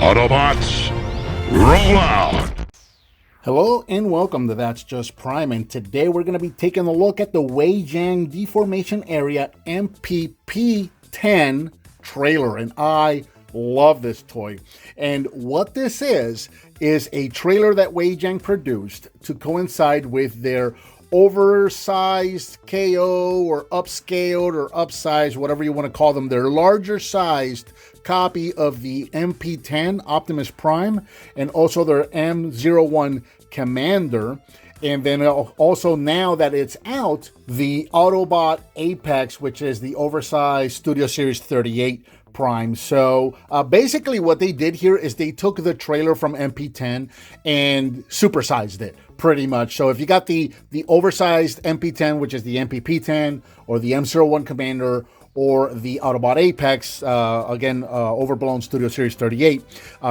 Autobots, roll out! Hello and welcome to That's Just Prime, and today we're going to be taking a look at the Wei Jiang Deformation Area MPP 10 trailer, and I love this toy. And what this is a trailer that Wei Jiang produced to coincide with their oversized KO or upscaled or upsized, whatever you want to call them, their larger sized copy of the MP10 Optimus Prime and also their M01 Commander. And then also, now that it's out, the Autobot Apex, which is the oversized Studio Series 38 Prime. So basically what they did here is they took the trailer from MP10 and supersized it pretty much. So if you got the oversized MP10, which is the MPP10 or the M01 Commander or the Autobot Apex, overblown Studio Series 38,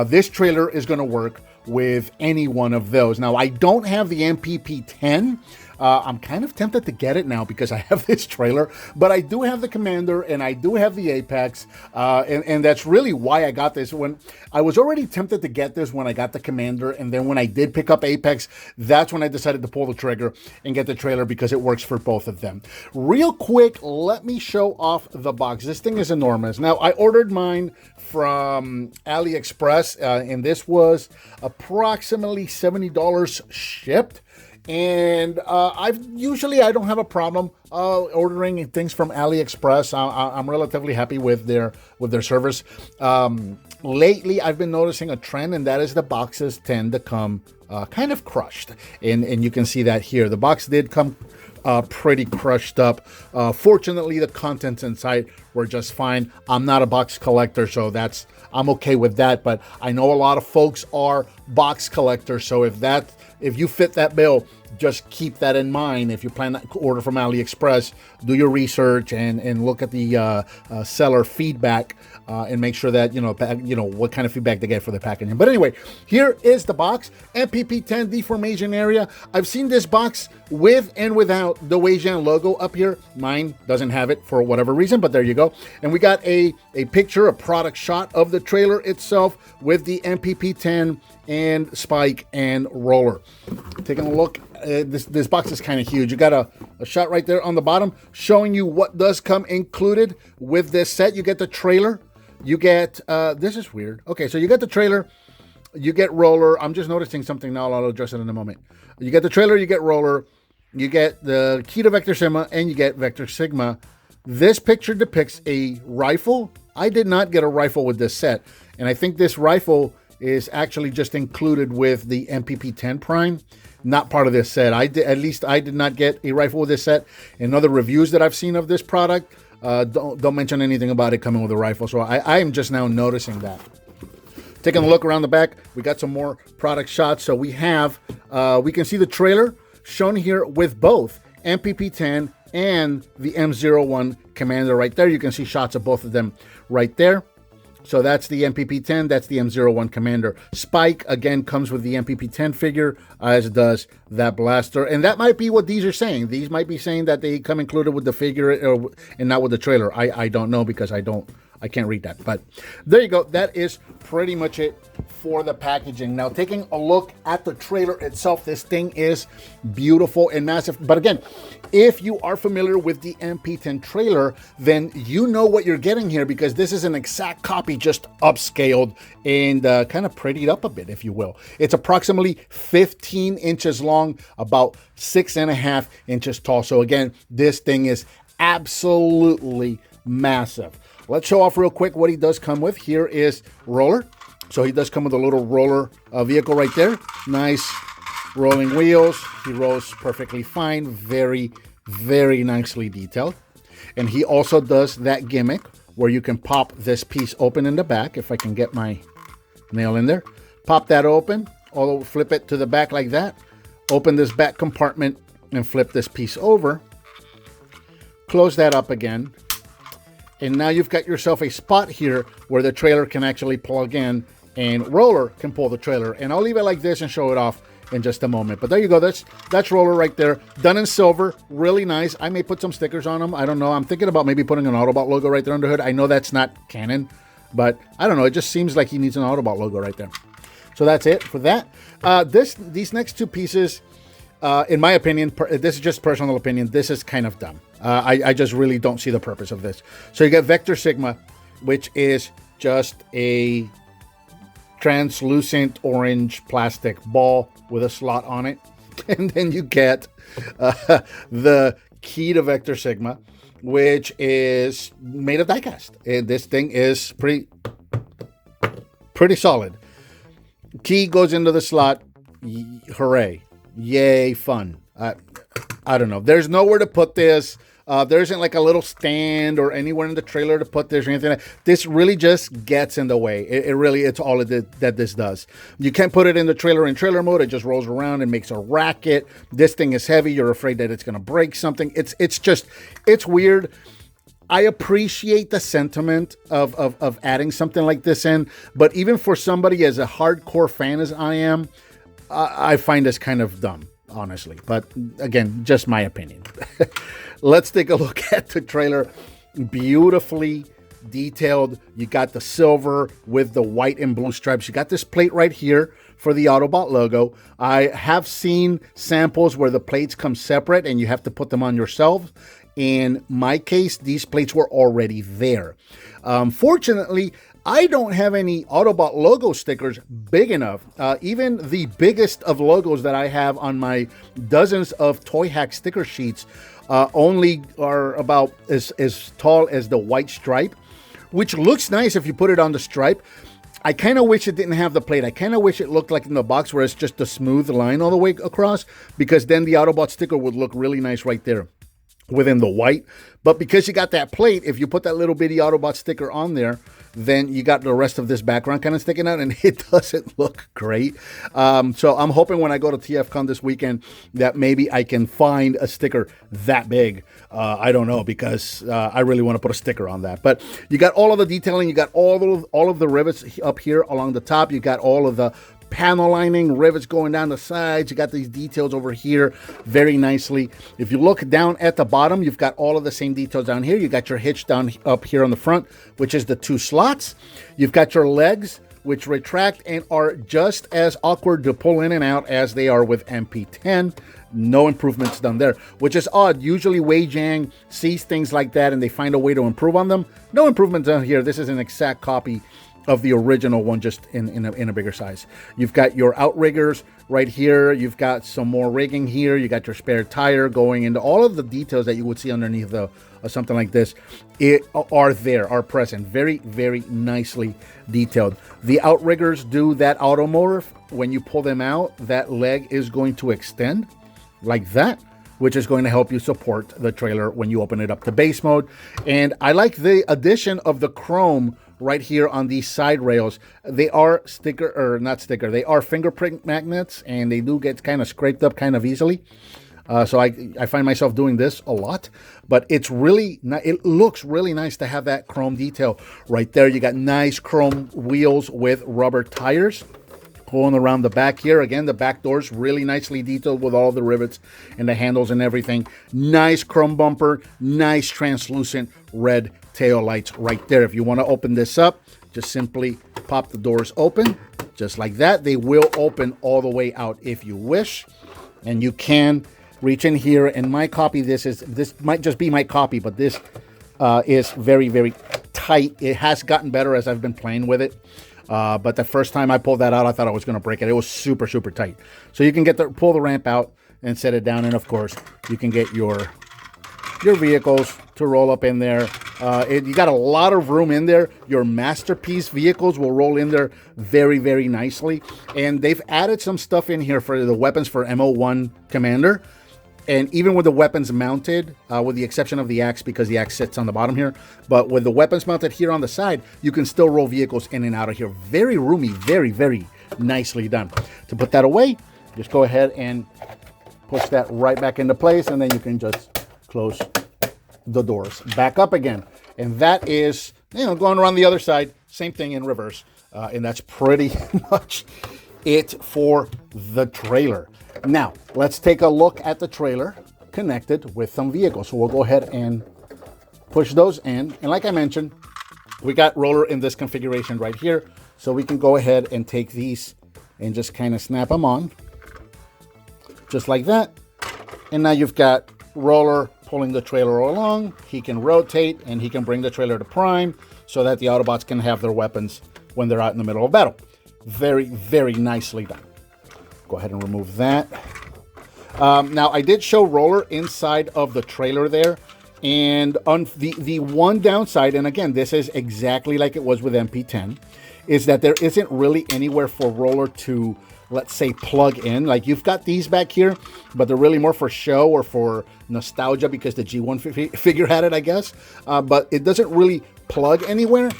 this trailer is going to work with any one of those. Now, I don't have the MPP10. I'm kind of tempted to get it now because I have this trailer, but I do have the Commander and I do have the Apex, and that's really why I got this. When I was already tempted to get this when I got the Commander, and then when I did pick up Apex, that's when I decided to pull the trigger and get the trailer because it works for both of them. Real quick, let me show off the box. This thing is enormous. Now, I ordered mine from AliExpress, and this was approximately $70 shipped. And I don't have a problem ordering things from AliExpress. I'm relatively happy with their service. Lately, I've been noticing a trend, and that is the boxes tend to come kind of crushed, and you can see that here. The box did come pretty crushed up. Fortunately, the contents inside were just fine. I'm not a box collector, so I'm okay with that. But I know a lot of folks are box collectors, so if you fit that bill, just keep that in mind. If you plan to order from AliExpress, do your research and look at the seller feedback and make sure that what kind of feedback they get for the packaging. But anyway, here is the box, MPP10 Deformation Area. I've seen this box with and without the Wei Jiang logo up here. Mine doesn't have it for whatever reason, but there you go. And we got a picture, a product shot of the trailer itself with the MPP10 and spike and roller. Taking a look, this box is kind of huge. You got a shot right there on the bottom showing you what does come included with this set. You get the trailer, you get this is weird. Okay, so you get the trailer, you get roller. I'm just noticing something now. I'll address it in a moment. You get the trailer, you get roller, you get the key to Vector Sigma, and you get Vector Sigma. This picture depicts a rifle. I did not get a rifle with this set, and I think this rifle is actually just included with the MPP10 Prime, not part of this set. I did not get a rifle with this set. In other reviews that I've seen of this product, don't mention anything about it coming with a rifle. So I am just now noticing that. Taking a look around the back, we got some more product shots. So we have, we can see the trailer shown here with both MPP10 and the M01 Commander right there. You can see shots of both of them right there. So that's the MPP10, that's the M01 Commander. Spike, again, comes with the MPP10 figure, as does that blaster. And that might be what these are saying. These might be saying that they come included with the figure and not with the trailer. I don't know because I can't read that. But there you go. That is pretty much it for the packaging. Now, taking a look at the trailer itself, this thing is beautiful and massive. But again, if you are familiar with the MP10 trailer, then you know what you're getting here because this is an exact copy, just upscaled and kind of prettied up a bit, if you will. It's approximately 15 inches long, about 6.5 inches tall. So again, this thing is absolutely massive. Let's show off real quick what he does come with. Here is roller. So he does come with a little roller vehicle right there. Nice rolling wheels. He rolls perfectly fine. Very, very nicely detailed. And he also does that gimmick where you can pop this piece open in the back. If I can get my nail in there. Pop that open. Or flip it to the back like that. Open this back compartment and flip this piece over. Close that up again. And now you've got yourself a spot here where the trailer can actually plug in and roller can pull the trailer. And I'll leave it like this and show it off in just a moment. But there you go. That's roller right there. Done in silver. Really nice. I may put some stickers on them. I don't know. I'm thinking about maybe putting an Autobot logo right there on the hood. I know that's not canon, But I don't know. It just seems like he needs an Autobot logo right there. So that's it for that. These next two pieces, in my opinion, this is just personal opinion, this is kind of dumb. I just really don't see the purpose of this. So you get Vector Sigma, which is just a translucent orange plastic ball with a slot on it. And then you get the key to Vector Sigma, which is made of diecast. And this thing is pretty solid. Key goes into the slot. Hooray. Yay, fun. I don't know. There's nowhere to put this. There isn't like a little stand or anywhere in the trailer to put this or anything like that. This really just gets in the way. It's all that this does. You can't put it in the trailer in trailer mode. It just rolls around and makes a racket. This thing is heavy. You're afraid that it's going to break something. It's weird. I appreciate the sentiment of adding something like this in, but even for somebody as a hardcore fan as I am, I find this kind of dumb, honestly. But again, just my opinion. Let's take a look at the trailer. Beautifully detailed. You got the silver with the white and blue stripes. You got this plate right here for the Autobot logo. I have seen samples where the plates come separate and you have to put them on yourself. In my case, these plates were already there. Fortunately, I don't have any Autobot logo stickers big enough. Even the biggest of logos that I have on my dozens of Toy Hack sticker sheets only are about as tall as the white stripe, which looks nice if you put it on the stripe. I kind of wish it didn't have the plate. I kind of wish it looked like in the box where it's just a smooth line all the way across, because then the Autobot sticker would look really nice right there within the white. But because you got that plate, if you put that little bitty Autobot sticker on there, then you got the rest of this background kind of sticking out, and it doesn't look great. So I'm hoping when I go to TFCon this weekend that maybe I can find a sticker that big. I don't know, because I really want to put a sticker on that. But you got all of the detailing. You got all of the rivets up here along the top. You got all of the panel lining, rivets going down the sides. You got these details over here very nicely. If you look down at the bottom, you've got all of the same details down here. You got your hitch down up here on the front, which is the two slots. You've got your legs, which retract and are just as awkward to pull in and out as they are with MP10. No improvements done there, which is odd. Usually Wei Jiang sees things like that and they find a way to improve on them. No improvements done here. This is an exact copy of the original one, just in a bigger size. You've got your outriggers right here. You've got some more rigging here. You got your spare tire going into all of the details that you would see underneath something like this. Are present. Very, very nicely detailed. The outriggers do that automorph. When you pull them out, that leg is going to extend like that, which is going to help you support the trailer when you open it up to base mode. And I like the addition of the chrome right here on these side rails. They are they are fingerprint magnets, and they do get kind of scraped up kind of easily. So I find myself doing this a lot, but it looks really nice to have that chrome detail right there. You got nice chrome wheels with rubber tires going around the back here. Again, the back doors really nicely detailed with all the rivets and the handles and everything. Nice chrome bumper, nice translucent red tail lights right there. If you want to open this up, just simply pop the doors open just like that. They will open all the way out if you wish, and you can reach in here. And my copy, this might just be my copy, but this is very, very tight. It has gotten better as I've been playing with it. But the first time I pulled that out, I thought I was going to break it. It was super, super tight. So you can pull the ramp out and set it down. And of course, you can get your vehicles to roll up in there. You got a lot of room in there. Your masterpiece vehicles will roll in there very, very nicely. And they've added some stuff in here for the weapons for MO1 Commander. And even with the weapons mounted, with the exception of the axe, because the axe sits on the bottom here, but with the weapons mounted here on the side, you can still roll vehicles in and out of here. Very roomy, very, very nicely done. To put that away, just go ahead and push that right back into place, and then you can just close the doors back up again. And that is, going around the other side, same thing in reverse. And that's pretty much it for the trailer. Now, let's take a look at the trailer connected with some vehicles. So we'll go ahead and push those in. And like I mentioned, we got roller in this configuration right here. So we can go ahead and take these and just kind of snap them on. Just like that. And now you've got roller pulling the trailer along. He can rotate and he can bring the trailer to prime so that the Autobots can have their weapons when they're out in the middle of battle. Very, very nicely done. Go ahead and remove that. Now, I did show roller inside of the trailer there. And on the one downside, and again, this is exactly like it was with MP10, is that there isn't really anywhere for roller to, let's say, plug in. Like, you've got these back here, but they're really more for show or for nostalgia because the G1 figure had it, I guess. But it doesn't really plug anywhere.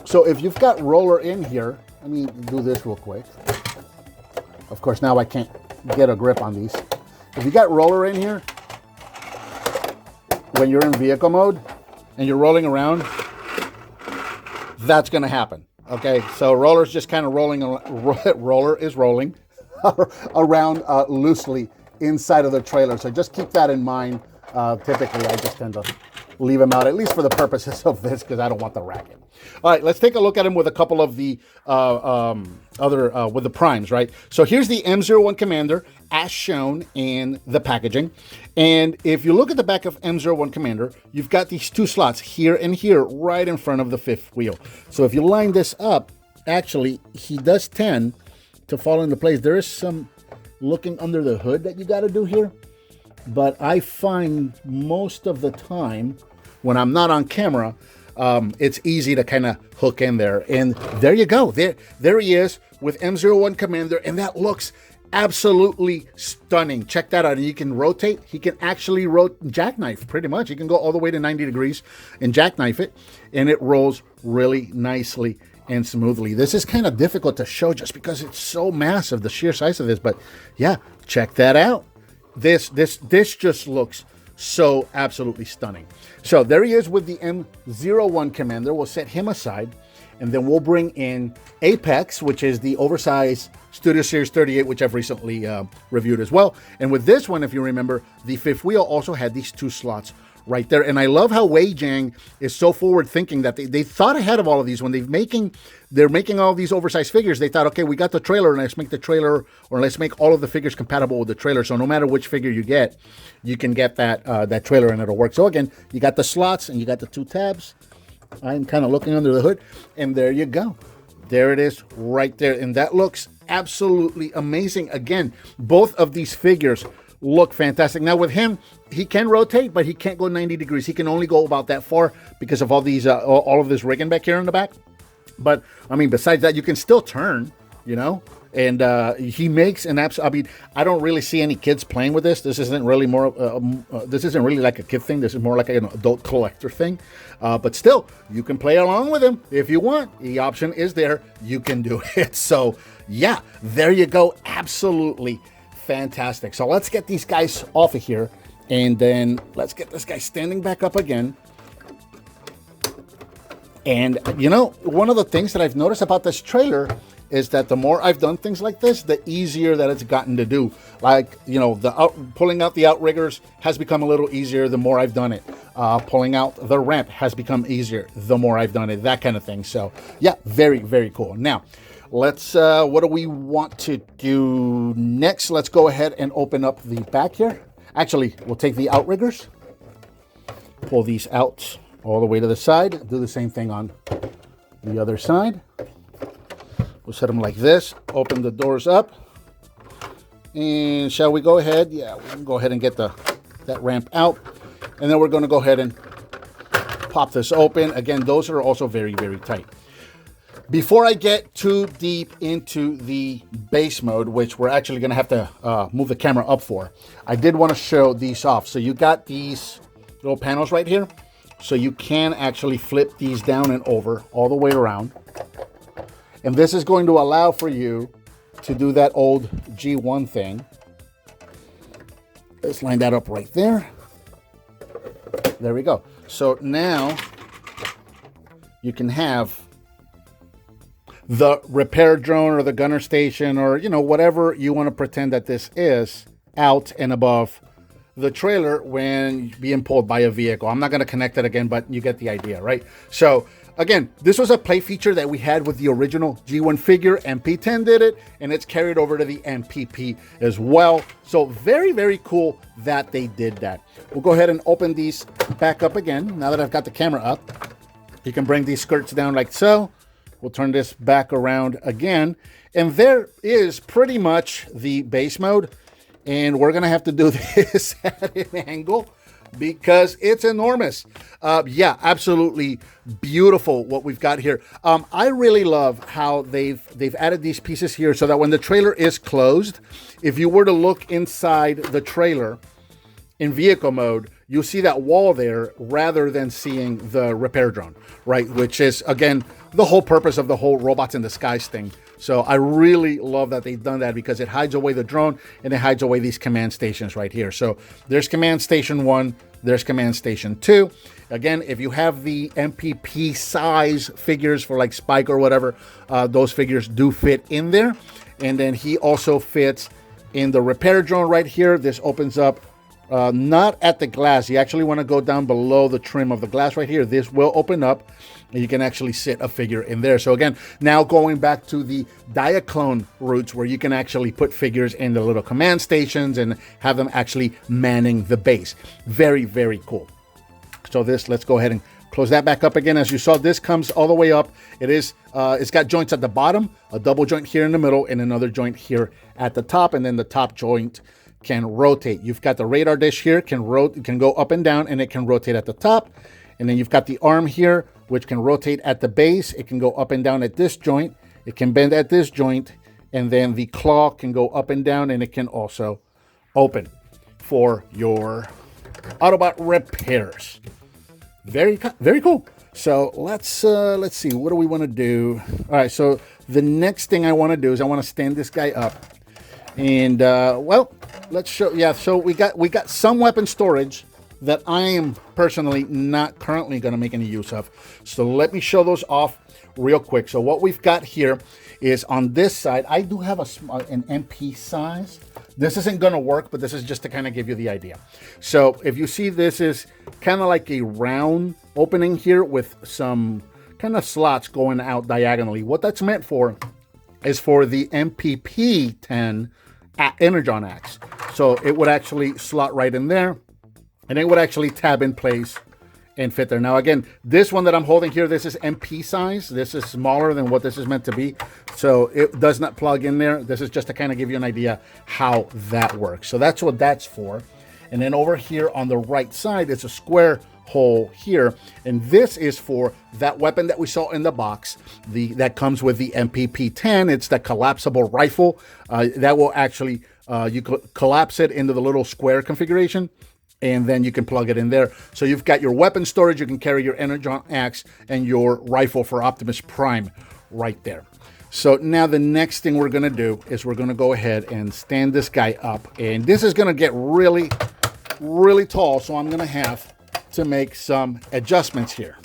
So if you've got roller in here, let me do this real quick. Of course, now I can't get a grip on these. If you got roller in here, when you're in vehicle mode and you're rolling around, that's going to happen. Okay, so roller's just kind of rolling. Roller is rolling around loosely inside of the trailer. So just keep that in mind. Typically, I just tend to leave him out, at least for the purposes of this, because I don't want the racket. All right, let's take a look at him with a couple of the with the primes, right? So here's the M01 Commander as shown in the packaging. And if you look at the back of M01 Commander, you've got these two slots here and here right in front of the fifth wheel. So if you line this up, actually, he does tend to fall into place. There is some looking under the hood that you got to do here. But I find most of the time, when I'm not on camera, it's easy to kind of hook in there. And there you go. There he is with M01 Commander, and that looks absolutely stunning. Check that out. And you can rotate. He can actually jackknife pretty much. He can go all the way to 90 degrees and jackknife it, and it rolls really nicely and smoothly. This is kind of difficult to show just because it's so massive, the sheer size of this. But yeah, check that out. This just looks so absolutely stunning. So there he is with the M01 Commander. We'll set him aside, and then we'll bring in Apex, which is the Oversized Studio Series 38, which I've recently reviewed as well. And with this one, if you remember, the fifth wheel also had these two slots right there. And I love how Wei Jiang is so forward thinking that they thought ahead of all of these. When they're making all these oversized figures, they thought, okay, we got the trailer, and let's make the trailer, or let's make all of the figures compatible with the trailer. So no matter which figure you get, you can get that trailer and it'll work. So again, you got the slots and you got the two tabs. I'm kind of looking under the hood, and there you go. There it is right there. And that looks absolutely amazing. Again, both of these figures look fantastic. Now with him, he can rotate, but he can't go 90 degrees. He can only go about that far because of all these, all of this rigging back here in the back. But I mean, besides that, you can still turn, you know. And he makes an absolute. I mean, I don't really see any kids playing with this. This isn't really this isn't really like a kid thing. This is more like an adult collector thing. But still, you can play along with him if you want. The option is there. You can do it. So yeah, there you go. Absolutely fantastic. So let's get these guys off of here, and then let's get this guy standing back up again. And you know, one of the things that I've noticed about this trailer is that the more I've done things like this, the easier that it's gotten to do. Like, you know, pulling out the outriggers has become a little easier the more I've done it. Pulling out the ramp has become easier the more I've done it, that kind of thing. So yeah, very, very cool. Now, let's, what do we want to do next? Let's go ahead and open up the back here. Actually, we'll take the outriggers, pull these out all the way to the side, do the same thing on the other side. We'll set them like this, open the doors up, and shall we go ahead? Yeah, we can go ahead and get that ramp out, and then we're going to go ahead and pop this open. Again, those are also very, very tight. Before I get too deep into the base mode, which we're actually going to have to move the camera up for, I did want to show these off. So you got these little panels right here, so you can actually flip these down and over all the way around. And this is going to allow for you to do that old G1 thing. Let's line that up right there. There we go. So now you can have the repair drone or the gunner station, or, you know, whatever you want to pretend that this is, out and above the trailer when being pulled by a vehicle. I'm not going to connect it again, but you get the idea, right? So again, this was a play feature that we had with the original G1 figure. MP10 did it, and it's carried over to the MPP as well. So very, very cool that they did that. We'll go ahead and open these back up again. Now that I've got the camera up, you can bring these skirts down like so. We'll turn this back around again. And there is pretty much the base mode. And we're going to have to do this at an angle because it's enormous. Yeah, absolutely beautiful what we've got here. I really love how they've added these pieces here so that when the trailer is closed, if you were to look inside the trailer in vehicle mode, you'll see that wall there rather than seeing the repair drone, right? Which is, again, the whole purpose of the whole robots in disguise thing. So I really love that they've done that because it hides away the drone and it hides away these command stations right here. So there's command station 1, there's command station 2. Again, if you have the MPP size figures for like Spike or whatever, those figures do fit in there. And then he also fits in the repair drone right here. This opens up not at the glass. You actually want to go down below the trim of the glass right here. This will open up and you can actually sit a figure in there. So again, now going back to the D.I.A clone roots where you can actually put figures in the little command stations and have them actually manning the base. Very, very cool. So this, let's go ahead and close that back up again. As you saw, this comes all the way up. It's got joints at the bottom, a double joint here in the middle, and another joint here at the top, and then the top joint can rotate. You've got the radar dish here, can go up and down, and it can rotate at the top. And then you've got the arm here, which can rotate at the base. It can go up and down at this joint. It can bend at this joint. And then the claw can go up and down, and it can also open for your Autobot repairs. Very, very cool. So let's see. What do we want to do? All right. So the next thing I want to do is I want to stand this guy up. And well, let's show. Yeah, so we got some weapon storage that I am personally not currently going to make any use of. So let me show those off real quick. So what we've got here is on this side, I do have an MP size. This isn't going to work, but this is just to kind of give you the idea. So if you see, this is kind of like a round opening here with some kind of slots going out diagonally. What that's meant for is for the MPP 10 Energon axe. So it would actually slot right in there, and it would actually tab in place and fit there. Now, again, this one that I'm holding here, this is MP size. This is smaller than what this is meant to be. So it does not plug in there. This is just to kind of give you an idea how that works. So that's what that's for. And then over here on the right side, it's a square hole here, and this is for that weapon that we saw in the box, that comes with the MPP 10. It's that collapsible rifle that will actually you collapse it into the little square configuration, and then you can plug it in there. So you've got your weapon storage. You can carry your Energon axe and your rifle for Optimus Prime right there. So now the next thing we're going to do is we're going to go ahead and stand this guy up, and this is going to get really, really tall, so I'm going to have to make some adjustments here.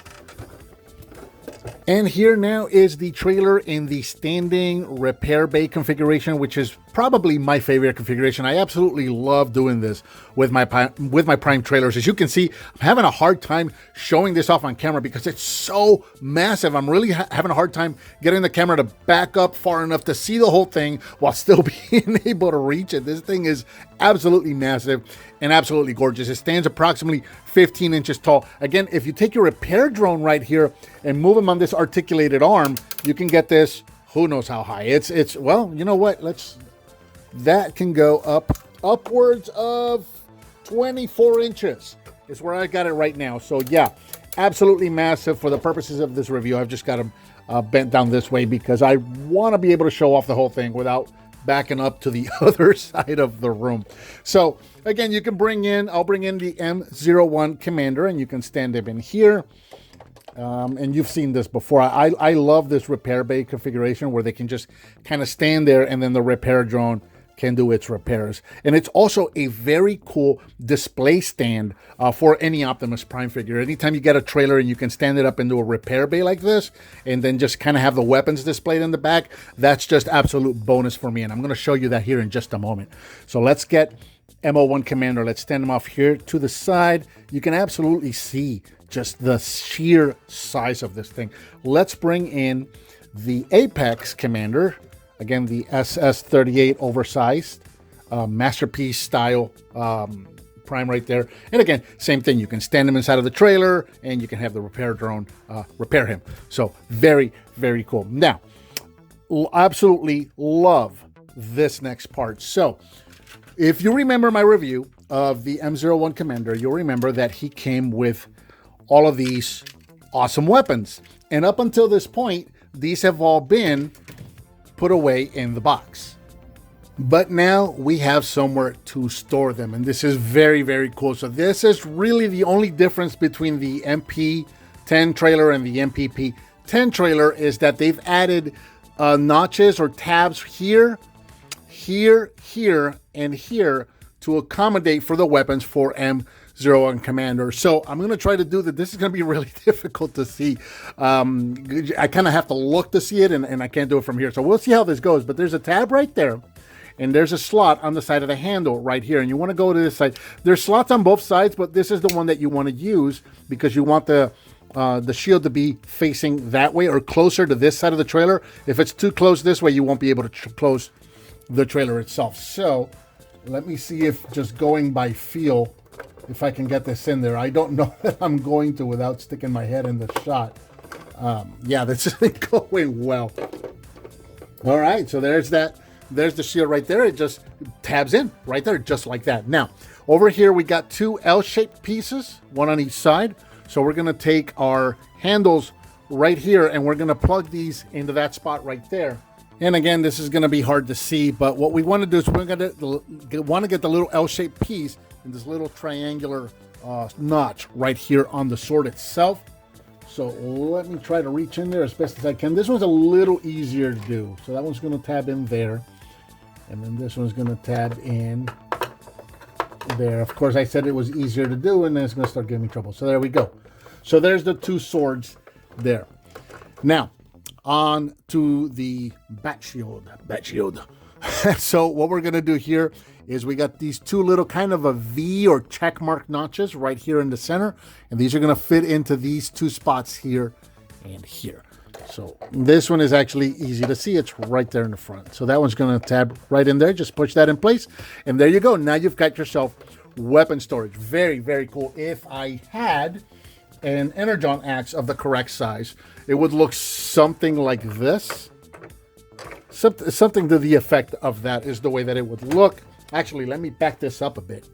And here now is the trailer in the standing repair bay configuration, which is probably my favorite configuration. I absolutely love doing this with my Prime trailers. As you can see, I'm having a hard time showing this off on camera because it's so massive. I'm really having a hard time getting the camera to back up far enough to see the whole thing while still being able to reach it. This thing is absolutely massive and absolutely gorgeous. It stands approximately 15 inches tall. Again, if you take your repair drone right here and move him on this articulated arm, you can get this who knows how high. It's well, you know what? That can go upwards of 24 inches is where I got it right now. So yeah, absolutely massive. For the purposes of this review, I've just got them bent down this way because I want to be able to show off the whole thing without backing up to the other side of the room. So again, you can I'll bring in the M01 Commander, and you can stand him in here. And you've seen this before. I love this repair bay configuration where they can just kind of stand there and then the repair drone can do its repairs. And it's also a very cool display stand for any Optimus Prime figure. Anytime you get a trailer and you can stand it up into a repair bay like this and then just kind of have the weapons displayed in the back, that's just absolute bonus for me. And I'm going to show you that here in just a moment. So let's get M01 Commander. Let's stand him off here to the side. You can absolutely see just the sheer size of this thing. Let's bring in the Apex Commander. Again, the SS-38 Oversized, masterpiece style prime right there. And again, same thing. You can stand him inside of the trailer and you can have the repair drone repair him. So very, very cool. Now, absolutely love this next part. So if you remember my review of the M01 Commander, you'll remember that he came with all of these awesome weapons. And up until this point, these have all been put away in the box. But now we have somewhere to store them, and this is very, very cool. So this is really the only difference between the MP10 trailer and the MPP10 trailer, is that they've added notches or tabs here, here, here, and here to accommodate for the weapons for M01 Commander. So I'm going to try to do that. This is going to be really difficult to see. I kind of have to look to see it, and I can't do it from here. So we'll see how this goes. But there's a tab right there, and there's a slot on the side of the handle right here. And you want to go to this side. There's slots on both sides, but this is the one that you want to use because you want the shield to be facing that way or closer to this side of the trailer. If it's too close this way, you won't be able to close the trailer itself. So let me see if just going by feel, if I can get this in there. I don't know that I'm going to without sticking my head in the shot. Yeah, this isn't going well. All right, so there's that. There's the shield right there. It just tabs in right there, just like that. Now, over here, we got two L-shaped pieces, one on each side. So we're going to take our handles right here, and we're going to plug these into that spot right there. And again, this is going to be hard to see, but what we want to do is we're going to want to get the little L-shaped piece and this little triangular notch right here on the sword itself. So let me try to reach in there as best as I can. This one's a little easier to do. So that one's going to tab in there. And then this one's going to tab in there. Of course, I said it was easier to do, and then it's going to start giving me trouble. So there we go. So there's the two swords there. Now, on to the bat shield. So what we're going to do here is we got these two little kind of a V or check mark notches right here in the center. And these are going to fit into these two spots here and here. So this one is actually easy to see. It's right there in the front. So that one's going to tab right in there. Just push that in place. And there you go. Now you've got yourself weapon storage. Very, very cool. If I had an Energon axe of the correct size, it would look something like this. Something to the effect of that is the way that it would look. Actually, let me back this up a bit.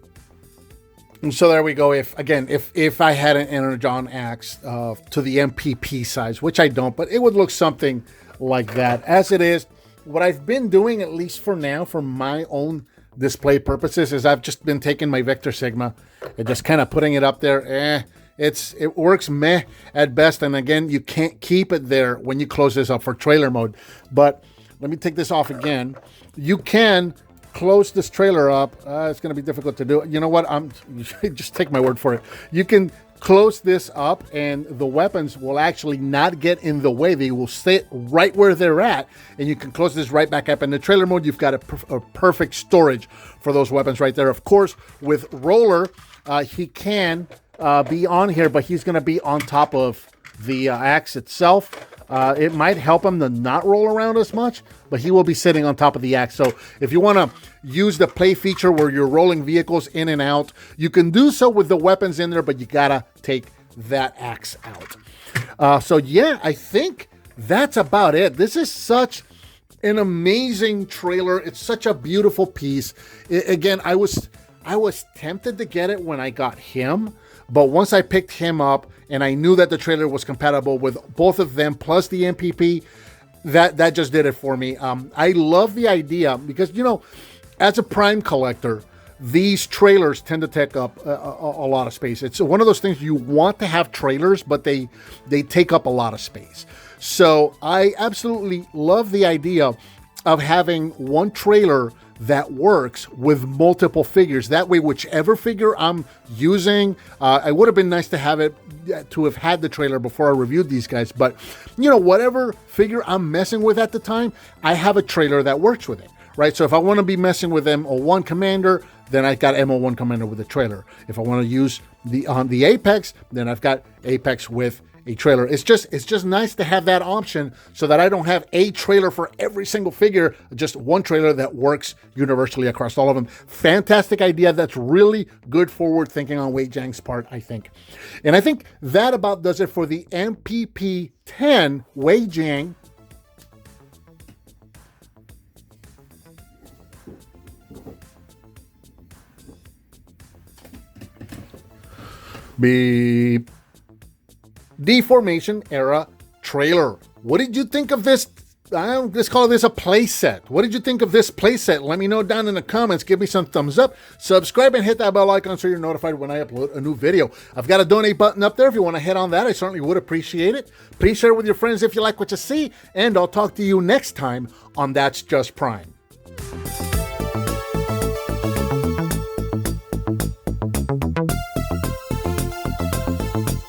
And so there we go. If I had an Energon axe to the MPP size, which I don't, but it would look something like that. As it is, what I've been doing, at least for now, for my own display purposes, is I've just been taking my Vector Sigma and just kind of putting it up there. It works meh at best. And again, you can't keep it there when you close this up for trailer mode. But let me take this off again. You can close this trailer up. It's going to be difficult to do. You know what? You should just take my word for it. You can close this up and the weapons will actually not get in the way. They will stay right where they're at, and you can close this right back up. In the trailer mode, you've got a perfect storage for those weapons right there. Of course, with Roller, he can be on here, but he's going to be on top of the axe itself. It might help him to not roll around as much, but he will be sitting on top of the axe. So if you want to use the play feature where you're rolling vehicles in and out, you can do so with the weapons in there, but you gotta take that axe out. So yeah, I think that's about it. This is such an amazing trailer. It's such a beautiful piece. Again, I was tempted to get it when I got him, but once I picked him up and I knew that the trailer was compatible with both of them plus the MPP, that just did it for me. I love the idea because, you know, as a Prime collector, these trailers tend to take up a lot of space. It's one of those things you want to have trailers, but they take up a lot of space. So I absolutely love the idea of having one trailer that works with multiple figures. That way, whichever figure I'm using, it would have been nice to have had the trailer before I reviewed these guys. But, you know, whatever figure I'm messing with at the time, I have a trailer that works with it, right? So if I want to be messing with M01 Commander, then I got MO1 coming in with a trailer. If I want to use the Apex, then I've got Apex with a trailer. It's just nice to have that option so that I don't have a trailer for every single figure, just one trailer that works universally across all of them. Fantastic idea. That's really good forward thinking on Wei Jiang's part, I think. And I think that about does it for the MPP 10 Wei Jiang. Beep. Deformation era trailer. What did you think of this? Let's call this a playset. What did you think of this playset? Let me know down in the comments. Give me some thumbs up. Subscribe and hit that bell icon so you're notified when I upload a new video. I've got a donate button up there. If you want to hit on that, I certainly would appreciate it. Please share it with your friends if you like what you see. And I'll talk to you next time on That's Just Prime.